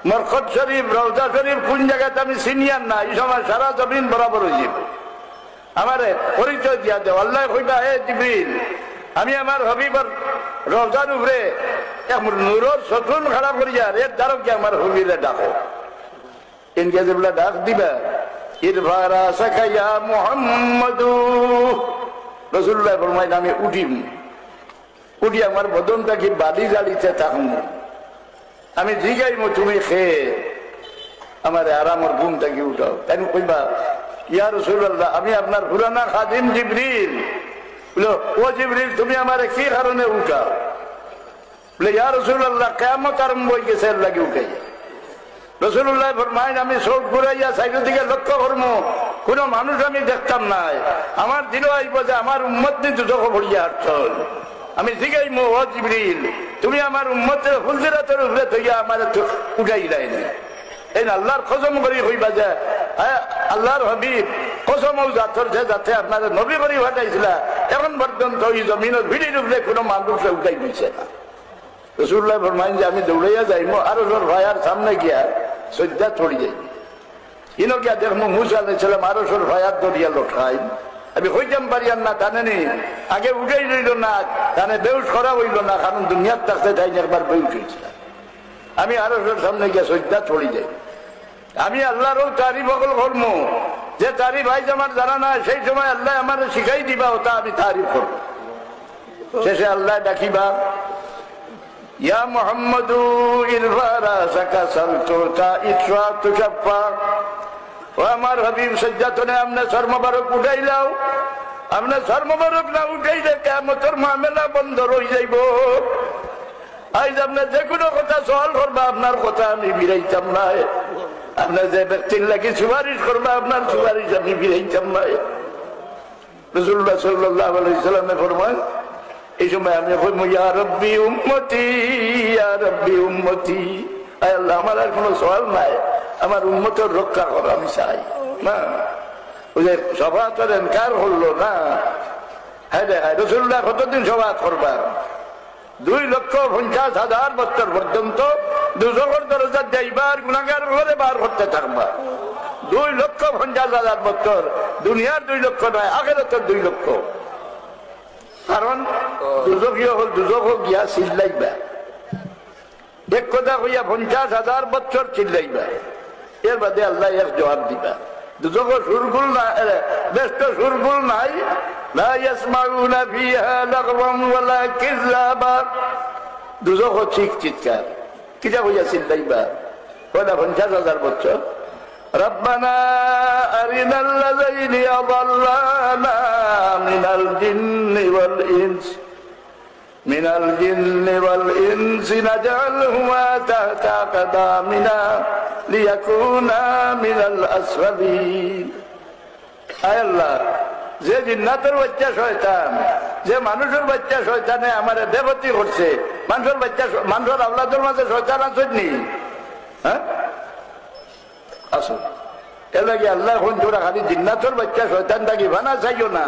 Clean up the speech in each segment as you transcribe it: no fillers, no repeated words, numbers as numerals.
মরকত শরীফ, রওজা শরীফ কোন জায়গাতে আমি সিনিয়র না, এই সময় সারা জমিন বরাবর হয়ে যাবে। আমারে পরিচয় দিয়া দেও। আল্লাহ কইবা, হে জিবরিল, আমি আমার হবিবর রওজার উপরে নূরের সতুন খারাপ করিয়া এর দ্বারা কি আমার হবিরে ডাকো। ইনকে যেগুলা ডাক দিবা, ইরফা রাসাকা ইয়া মুহাম্মাদু, রাসূলুল্লাহ ফরমাইলেন আমি উঠিম, উঠি আমার বদনটা কি বালি জালিতে থাকবো, আমি জিগাইমো তুমি খেয়ে আমার আরামের ঘুমটা কি উঠাও। তাই কইবা, ইয়া রাসূলুল্লাহ আমি আপনার পুরানা খাদিম জিবরিল। বলো, ও জিবরিল তুমি আমার কি কারণে উঠাও? বলে, ইয়া রাসূলুল্লাহ কিয়ামত আরম্ভ হয়ে গেছে, এর লাগি উঠাই। রাসূলুল্লাহ ফরমাইন, আমি চোখ ঘুরাইয়া সাইডের দিকে লক্ষ্য করবো, কোন মানুষ আমি দেখতাম নাই। আমার দিল আইব যে আমার উম্মত নি দুজক ভরিয়া আসছল। আমি জিগাইমো, ও জিবরিল তুমি আমার উম্মতের হুজরাতের উপরে থইয়া আমার উঠাই দেয়। এই আল্লাহর কসম করি হইবা যে আল্লাহর হাবিব কসম জাতর যে যাতে আপনার নবী করি পাঠাইছিলা, এখন পর্যন্ত ওই জমিনের ভিড়ির উপরে কোনো মানুষ উঠাই দিচ্ছে না। রাসূলুল্লাহ ফরমাইন যে আমি দৌড়াইয়া যাইমো আর ওর ভাইয়ার সামনে গিয়া সজ্জা ছড়ি যাই, ইনো গিয়া দেখবো মুসা আলাইহিস সালাম আর ওর ভাইয়ার দরিয়া লটকাই। আমি হইতাম পারিয়ান না টানেনি, আগে উঠেই রইল না, টানে বেউস করা হইল না, কারণ দুনিয়ার থাকতে তাই একবার বেউস হয়েছিল। আমি আরো সামনে গিয়ে সজ্জা ছড়ি যাই। আমি আল্লাহরও তারিফ বকল করবো, যে তারিফ ভাই আমার জানা না, সেই সময় আল্লাহ আমার শিখাই দিবা, ওটা আমি তারিফ করবো। শেষে আল্লাহ ডাকিবা, ইয়া মুহাম্মাদু ইরফা রাসাকা সালতুকা ইতরা তুশাফা। ও আমার হাবিব সজ্জাতনে আপনি সর্মবারক উঠাইলাও, আপনি সর্মবারক না উঠাইলে কিয়ামতের মামলা বন্ধ রই যাইব। আজ আপনি যে কোনো কথা সওয়াল করবা, আপনার কথা আমি বিরাইতাম না। আপনি যে ব্যক্তির লাগি সুপারিশ করবা, আপনার সুপারিশ আমি বিরাইতাম না। রাসূলুল্লাহ সাল্লাল্লাহু আলাইহি ওয়াসাল্লাম ফরমান, এই সময় আমি কইমু, ইয়া রাব্বি উম্মতি, ইয়া রাব্বি উম্মতি। আয় আল্লাহ, আমার আর কোনো সওয়াল নাই, আমার উম্মতের রক্ষা করো আমি চাই না। ওই যে শফাআতের ইনকার হলো না। হ্যাঁ হ্যাঁ, রাসূলুল্লাহ কতদিন শফাআত করবা? 2,50,000 বছর পর্যন্ত দুজকের দরজা যাইবার গুনাহগার করে বার করতে থাকবা। 2,50,000 বছর, দুনিয়ার 2 লক্ষ নয়, আখিরাতের 2 লক্ষ। কারণ দুজকীয় হল, দুজক গিয়া চিল্লাইবা, এক কথা কইয়া 50,000 বছর চিল্লাইবা, এর বাদে আল্লাহ এক জবাব দিবা। দুজকের সুরগুল না, ব্যস্ত সুরগুল নাই, লা ইয়াসমাউনা ফিহা লাগওয়ান ওয়ালা কিযাবা। দুজক চিক চিৎকার কিটা কইয়া চিল্লাইবা, কয়টা 50,000 বছর। রব্বানা আরিনাল্লাযীনা আযাল্লানা মিনাল জিন্নি ওয়াল ইনস, মিনাল জিন্নি ওয়াল ইনসি নাজআলহুমা তাহতা আকদামিনা লিয়াকুনা মিনাল আসফালিন। আয় আল্লাহ, যে জিন্নাতের বাচ্চা শয়তান, যে মানুষের বাচ্চা শয়তানে আমার বেগতি করছে, মানুষের বাচ্চা, মানুষের আওলাদের মাঝে শয়তান আসেননি? হ্যাঁ আসো, এর লাগে আল্লাহ এখন তোরা খালি জিন্নাতের বাচ্চা শয়তান থাকি বানা চাইও না।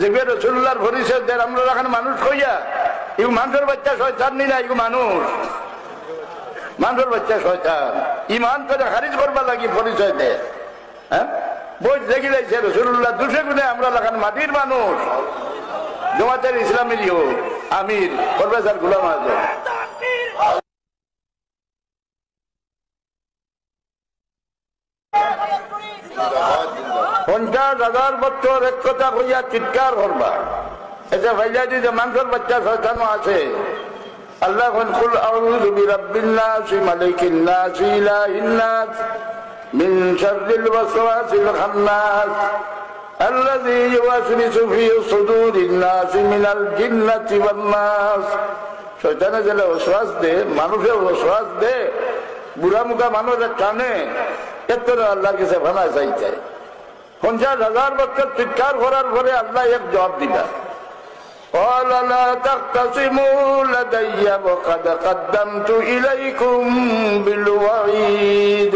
যে রাসূলুল্লাহর পরিচয় দেন আমরা এখন মানুষ কইয়া, এই মানুষের বাচ্চা শয়তান নি না, এই মানুষ মানুষের বাচ্চা শয়তান। ইমান করে খারিজ করবা লাগি পরিচয় দেয়। হ্যাঁ, বই দেখি লাইছে রাসূলুল্লাহ 200 গুণে আমরা লাগান মাটির মানুষ। জামাতের ইসলামের আমির প্রফেসর গোলাম আযম, 50,000 বছর এক কথা কইয়া চিৎকার করবা। এটা ভাইয়া যে মানুষের বাচ্চা শয়তানও আছে। আল্লাহ কুল আউযু বিরাব্বিন নাস, মালিকিন নাস, ইলাহিন নাস, মিন শাররিল ওয়াসওয়াসিল খান্নাস, আল্লাযী ইউওয়াসওয়িসু ফি সুদুরিন নাস মিনাল জিন্নাতি ওয়ান নাস। শয়তানে যে ওয়াসওয়াস দে, মানুষের ওয়াসওয়াস দে, বুড়া মুখা মানুষের টানে, এত আল্লাহর কাছে ভানা চাইছে। 50,000 বছর চিৎকার করার পরে আল্লাহ এক জবাব দিবা, قال لا تختصموا لدي وقد قدمت إليكم بالوعيد।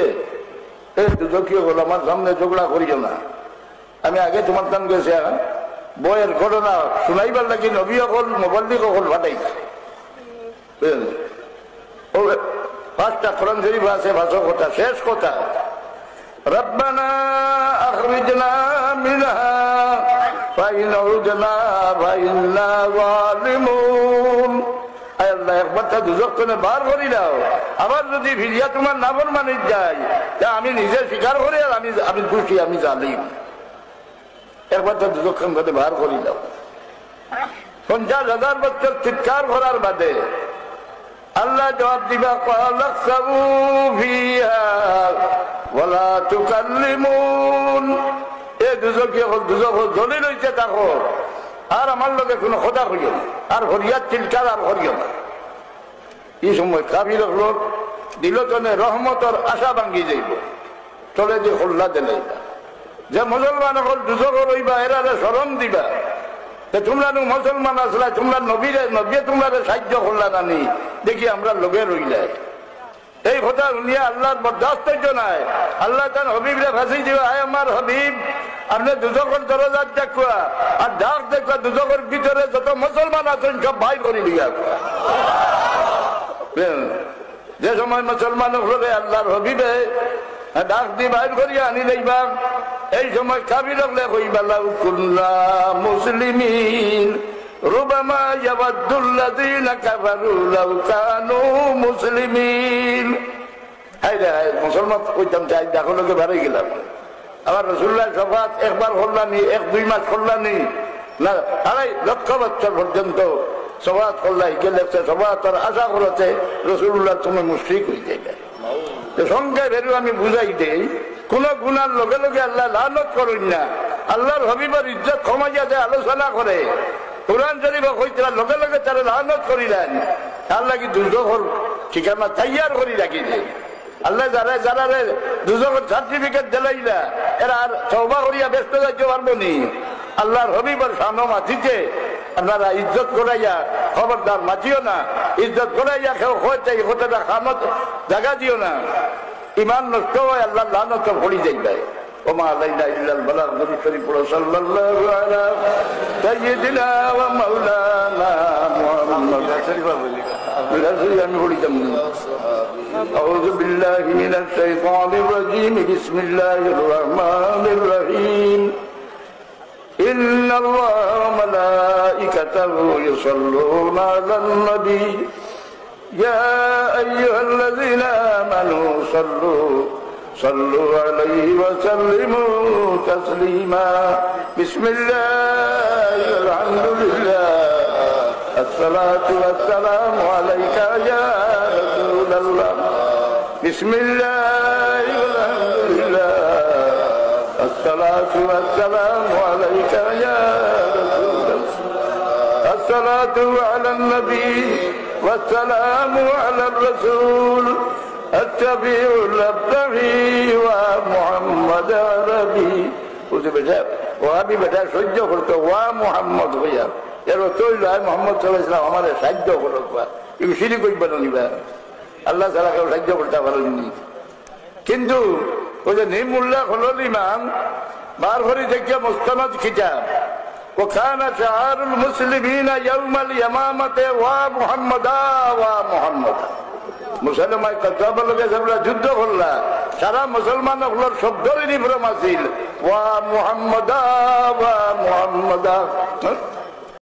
এই দুজকীয় হল, আমার সামনে ঝগড়া করিও না। আমি আগে তোমার কান গেছে বইয়ের ঘটনা শুনাইবার লাগি নবী হল, মুবাল্লিগ হল পাঠাইছে। 5টা কোরআন শরীফ আছে, 5 কথা, শেষ কথা রব্বানা আখরিজনা মিনহা ফাইন উদনা ফাইন্না যালিমুন। আয় আল্লাহ, একবার তা দুজক থেকে বার করি দাও, আবার যদি ফিরিয়া তোমার নাফরমানি যায়, আমি নিজে স্বীকার করি আর আমি দোষী, আমি জালিম। একবার তা দুজক থেকে বার করি দাও। 50,000 বছর চিৎকার করার বাদে আল্লাহ জবাব দিবা ক্বালাকসাবু ফিহা ওয়ালা তুকাল্লিমুন। এই দুজক জ্বলি রইছে থাকো, আর আমার লগে কোনো কথা করিও না, আর হরিয়ার চিৎকার আর করিও না। এই সময় কাফির লোক দিল তনে রহমতর আশা ভাঙ্গি যাইব, চলে যে খোল্লা দিলে যে মুসলমান হল দুজক রইবা, এরা স্মরণ দিবা তোমরা মুসলমান আসলা, তোমরা নবীরে তোমরা সাহায্য করলা নানি, দেখি আমরা লোকে রইলে। এই কথা শুনিয়া আল্লাহর বরদাস্ত নাই। আল্লাহ তার হবিবরে ফাঁসি দিবা, আয় আমার হবিব, আপনি দুজকের দরজার দেখুয়া আর ডাক দেখুয়া, দুজকের ভিতরে যত মুসলমান আছেন সব ভাই করে দিয়া। যে সময় মুসলমান হলে আল্লাহর হবিবে ডাক দিয়ে বাইর করিয়া আনি যাইবা, এই সময় কাবির হলে কইবা লাউ কুন্না মুসলিমিন রুবামা ইয়াওয়াদ্দুল্লাযীনা কাফারু লাউ কানু মুসলিমিন। হায়রে হায়, মুসলমান কইতাম চাই, দেখো লোকে বাড়ি গেলাম। আবার রাসূলুল্লাহ শফাত একবার করলানি, 1-2 মাস করলানি না, 2.5 লক্ষ বছর পর্যন্ত শফাত করলাই গেলে শফাতের আশা করতে রাসূলুল্লাহ তুমি মুশরিক হয়ে যাইবে। সংখ্যায় বেরু আমি বুঝাই দেই, কোন গুনার লগে লগে আল্লাহ লানত করেন না। আল্লাহর হবিবের ইজ্জত কমাইয়া যায় আলোচনা করে, কোরআন শরীফ কইতরা লগে লগে তারা লানত করিলেন। আল্লাহ কি দুজকের ঠিকানা তৈয়ার করি রাখিছে। আল্লাহ যারা যারা দুজকের সার্টিফিকেট দিলাইলা, এরা আর তওবা করিয়া ব্যস্ত যাইতে পারবো নি? আল্লাহর হবিবের সামনে মাতিছে, আপনারা ইজ্জত করাইয়া খবরদার মাতিও না, ইজ্জত করাইয়া কেউ হইতে হতে খামত জায়গা দিও না। ইমান নষ্ট হয়, আল্লাহ লানত পড়ি যাইবে। ওমা আলাইনা ইল্লাল বালাগ। নবী শরীফ পড়ো সাল্লাল্লাহু আলা সাইয়্যিদিনা ওয়া মাওলানা মুহাম্মদ। আমি পড়িতাম না। আউযু বিল্লাহি মিনাশ শাইতানির রাজীম। বিসমিল্লাহির রহমানির রহিম। إن الله وملائكته يصلون على النبي يا أيها الذين آمنوا صلوا عليه وسلموا تسليما بسم الله الحمد لله الصلاة والسلام عليك يا رسول الله بسم الله الحمد لله الصلاة والسلام عليك يا رسول الله الصلاة على النبي والسلام على الرسول الشفيع الأبتغي ومحمد عربي وابي বেটা সহ্য করতো ওয়া মুহাম্মদ হইয়া এর রসুল মুহাম্মদ সাল্লাল্লাহু আলাইহি ওয়াসাল্লাম আমাদের সাহায্য করবা, এই সিঁড়ি কইবা নিবা। আল্লাহ তাআলা কেউ সাহায্য করতে পারেননি। কিন্তু ওই যে নিমুল্লাহ হল ইমাম বার করে দেখিয়া মুস্তানাদ কিতাব وكان شعار المسلمين يوم اليمامة ومحمدا ومحمدا। মুসলমান কাতাবার লগে যারা যুদ্ধ করলা, সারা মুসলমান হলোর শব্দের নিভ্রম আছিল ওয়া মুহাম্মাদা ওয়া মুহাম্মাদা।